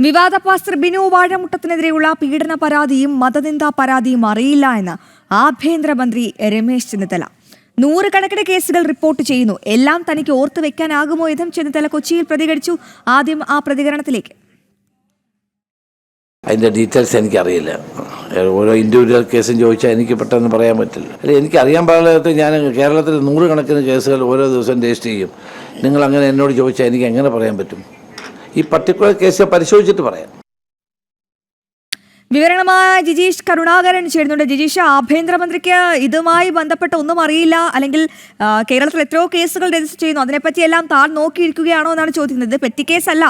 വിവാദ പാസ്റ്റർ ബിനു വാഴമുട്ടത്തിനെതിരെയുള്ള പീഡന പരാതിയും മതനിന്ദാ പരാതിയും അറിയില്ല എന്ന് ആഭ്യന്തരമന്ത്രി രമേശ് ചെന്നിത്തല. നൂറുകണക്കിന് കേസുകൾ റിപ്പോർട്ട് ചെയ്യുന്നു. എല്ലാം തനിക്ക് ഓർത്തു വെക്കാനാകുമോ എന്നും ചെന്നിത്തല കൊച്ചിയിൽ പ്രതികരിച്ചു. ആദ്യം ആ പ്രതികരണത്തിലേക്ക്. അതിൻ്റെ ഡീറ്റെയിൽസ് എനിക്കറിയില്ല. ഓരോ ഇൻഡിവിജ്വൽ കേസും ചോദിച്ചാൽ എനിക്ക് പെട്ടെന്ന് പറയാൻ പറ്റില്ല. അല്ല, എനിക്കറിയാൻ പാടില്ലാത്ത ഞാൻ കേരളത്തിൽ നൂറുകണക്കിന് കേസുകൾ ഓരോ ദിവസം രജിസ്റ്റർ ചെയ്യും. നിങ്ങളങ്ങനെ എന്നോട് ചോദിച്ചാൽ എനിക്ക് എങ്ങനെ പറയാൻ പറ്റും? ഈ പർട്ടിക്കുലർ കേസ് പരിശോധിച്ചിട്ട് പറയാം. വിവരണമായ ജിജീഷ് കരുണാകരൻ ചേരുന്നുണ്ട്. ജിജീഷ്, ആഭ്യന്തരമന്ത്രിക്ക് ഇതുമായി ബന്ധപ്പെട്ട ഒന്നും അറിയില്ല, അല്ലെങ്കിൽ കേരളത്തിൽ എത്രയോ കേസുകൾ രജിസ്റ്റർ ചെയ്യുന്നു, അതിനെപ്പറ്റിയെല്ലാം താൻ നോക്കിയിരിക്കുകയാണോ എന്നാണ് ചോദിക്കുന്നത്. ഇത് പെറ്റി കേസല്ല,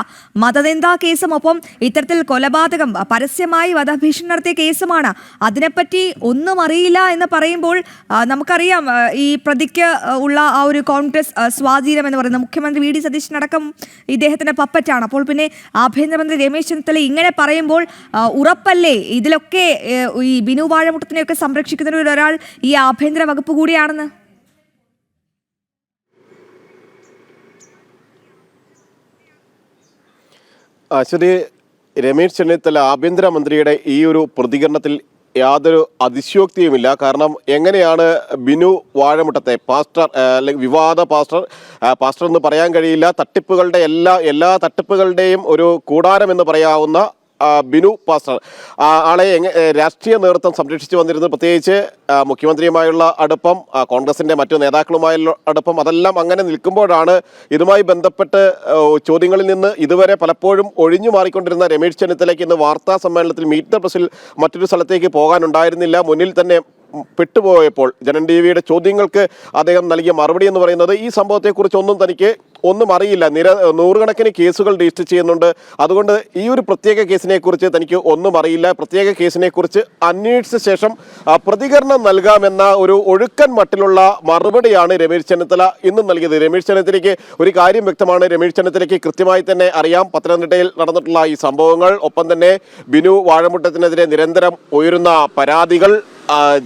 മതനിന്ദാ കേസും ഒപ്പം ഇത്തരത്തിൽ കൊലപാതകം, പരസ്യമായി വധഭീഷണി നടത്തിയ കേസുമാണ്. അതിനെപ്പറ്റി ഒന്നും അറിയില്ല എന്ന് പറയുമ്പോൾ നമുക്കറിയാം ഈ പ്രതിക്ക് ഉള്ള ആ ഒരു കോൺഗ്രസ് സ്വാധീനം എന്ന് പറയുന്നത് മുഖ്യമന്ത്രി വി ഡി സതീശനടക്കം ഇദ്ദേഹത്തിന്റെ പപ്പറ്റാണ്. അപ്പോൾ പിന്നെ ആഭ്യന്തരമന്ത്രി രമേശ് ചെന്നിത്തല ഇങ്ങനെ പറയുമ്പോൾ ഉറപ്പല്ലേ ഇതിലൊക്കെ ഈ ബിനു വാഴമുട്ടത്തിനെയൊക്കെ സംരക്ഷിക്കുന്നതിൽ ഒരാൾ ഈ ആഭ്യന്തര വകുപ്പ് കൂടിയാണെന്ന്? ശ്രീ രമേശ് ചെന്നിത്തല ആഭ്യന്തരമന്ത്രിയുടെ ഈ ഒരു പ്രതികരണത്തിൽ യാതൊരു അതിശയോക്തിയുമില്ല. കാരണം എങ്ങനെയാണ് ബിനു വാഴമുട്ടത്തെ പാസ്റ്റർ അല്ലെങ്കിൽ വിവാദ പാസ്റ്റർ എന്ന് പറയാൻ കഴിയില്ല, തട്ടിപ്പുകളുടെ എല്ലാ തട്ടിപ്പുകളുടെയും ഒരു കൂടാരം എന്ന് പറയാവുന്ന ബിനു പാസ്റ്റർ ആളെ രാഷ്ട്രീയ നേതൃത്വം സംരക്ഷിച്ചു വന്നിരുന്നത്, പ്രത്യേകിച്ച് മുഖ്യമന്ത്രിയുമായുള്ള അടുപ്പം, കോൺഗ്രസിൻ്റെ മറ്റു നേതാക്കളുമായുള്ള അടുപ്പം, അതെല്ലാം അങ്ങനെ നിൽക്കുമ്പോഴാണ് ഇതുമായി ബന്ധപ്പെട്ട് ചോദ്യങ്ങളിൽ നിന്ന് ഇതുവരെ പലപ്പോഴും ഒഴിഞ്ഞു മാറിക്കൊണ്ടിരുന്ന രമേശ് ചെന്നിത്തലയ്ക്ക് ഇന്ന് വാർത്താ സമ്മേളനത്തിൽ മീറ്റ് ദ പ്രസിൽ മറ്റൊരു സ്ഥലത്തേക്ക് പോകാനുണ്ടായിരുന്നില്ല. മുന്നിൽ തന്നെ പെട്ടുപോയപ്പോൾ ജനൻ ടി വിയുടെ ചോദ്യങ്ങൾക്ക് അദ്ദേഹം നൽകിയ മറുപടി എന്ന് പറയുന്നത് ഈ സംഭവത്തെക്കുറിച്ചൊന്നും തനിക്ക് ഒന്നും അറിയില്ല, നൂറുകണക്കിന് കേസുകൾ രജിസ്റ്റർ ചെയ്യുന്നുണ്ട്, അതുകൊണ്ട് ഈ ഒരു പ്രത്യേക കേസിനെക്കുറിച്ച് തനിക്ക് ഒന്നും അറിയില്ല, പ്രത്യേക കേസിനെക്കുറിച്ച് അന്വേഷിച്ച ശേഷം പ്രതികരണം നൽകാമെന്ന ഒരു ഒഴുക്കൻ മട്ടിലുള്ള മറുപടിയാണ് രമേശ് ചെന്നിത്തല ഇന്നും നൽകിയത്. രമേശ് ചെന്നിത്തലയ്ക്ക് ഒരു കാര്യം വ്യക്തമാണ്, രമേശ് ചെന്നിത്തലയ്ക്ക് കൃത്യമായി തന്നെ അറിയാം പത്തനംതിട്ടയിൽ നടന്നിട്ടുള്ള ഈ സംഭവങ്ങൾ, ഒപ്പം തന്നെ ബിനു വാഴമുട്ടത്തിനെതിരെ നിരന്തരം ഉയരുന്ന പരാതികൾ,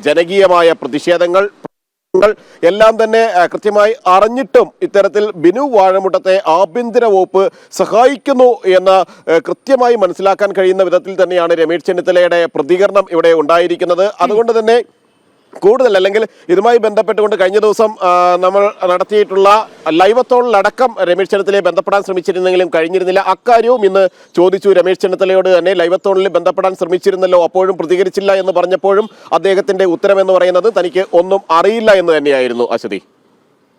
ജനകീയമായ പ്രതിഷേധങ്ങൾ എല്ലാം തന്നെ കൃത്യമായി അറിഞ്ഞിട്ടും ഇത്തരത്തിൽ ബിനു വാഴമുട്ടത്തെ ആഭ്യന്തര വകുപ്പ് സഹായിക്കുന്നു എന്ന് കൃത്യമായി മനസ്സിലാക്കാൻ കഴിയുന്ന വിധത്തിൽ തന്നെയാണ് രമേശ് ചെന്നിത്തലയുടെ പ്രതികരണം ഇവിടെ ഉണ്ടായിരിക്കുന്നത്. അതുകൊണ്ട് തന്നെ കൂടുതൽ, അല്ലെങ്കിൽ ഇതുമായി ബന്ധപ്പെട്ടുകൊണ്ട് കഴിഞ്ഞ ദിവസം നമ്മൾ നടത്തിയിട്ടുള്ള ലൈവത്തോളിലടക്കം രമേശ് ചെന്നിത്തലയെ ബന്ധപ്പെടാൻ ശ്രമിച്ചിരുന്നെങ്കിലും കഴിഞ്ഞിരുന്നില്ല. അക്കാര്യവും ഇന്ന് ചോദിച്ചു രമേശ് ചെന്നിത്തലയോട് തന്നെ. ലൈവത്തോളിൽ ബന്ധപ്പെടാൻ ശ്രമിച്ചിരുന്നല്ലോ, അപ്പോഴും പ്രതികരിച്ചില്ല എന്ന് പറഞ്ഞപ്പോഴും അദ്ദേഹത്തിന്റെ ഉത്തരം എന്ന് പറയുന്നത് തനിക്ക് ഒന്നും അറിയില്ല എന്ന് തന്നെയായിരുന്നു. അശ്വതി,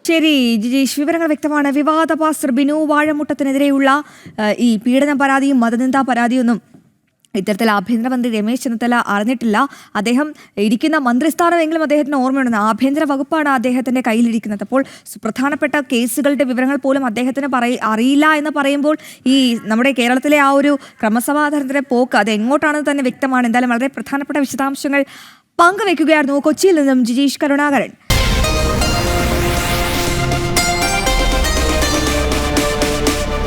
ശരി ജിജീഷ്, വിവരങ്ങൾ വ്യക്തമാണ്. വിവാദ പാസ്റ്റർ ബിനു വാഴമുട്ടത്തിനെതിരെയുള്ള ഈ പീഡന പരാതിയും മതനിന്ദാ പരാതിയൊന്നും ഇത്തരത്തിൽ ആഭ്യന്തരമന്ത്രി രമേശ് ചെന്നിത്തല അറിഞ്ഞിട്ടില്ല. അദ്ദേഹം ഇരിക്കുന്ന മന്ത്രിസ്ഥാനമെങ്കിലും അദ്ദേഹത്തിന് ഓർമ്മയുണ്ടെന്ന്. ആഭ്യന്തര വകുപ്പാണ് അദ്ദേഹത്തിന്റെ കയ്യിലിരിക്കുന്നത്. അപ്പോൾ സുപ്രധാനപ്പെട്ട കേസുകളുടെ വിവരങ്ങൾ പോലും അദ്ദേഹത്തിന് അറിയില്ല എന്ന് പറയുമ്പോൾ ഈ നമ്മുടെ കേരളത്തിലെ ആ ഒരു ക്രമസമാധാനത്തിന്റെ പോക്ക് അത് എങ്ങോട്ടാണെന്ന് തന്നെ വ്യക്തമാണ്. എന്തായാലും വളരെ പ്രധാനപ്പെട്ട വിശദാംശങ്ങൾ പങ്കുവെക്കുകയായിരുന്നു കൊച്ചിയിൽ നിന്നും ജിജീഷ് കരുണാകരൻ.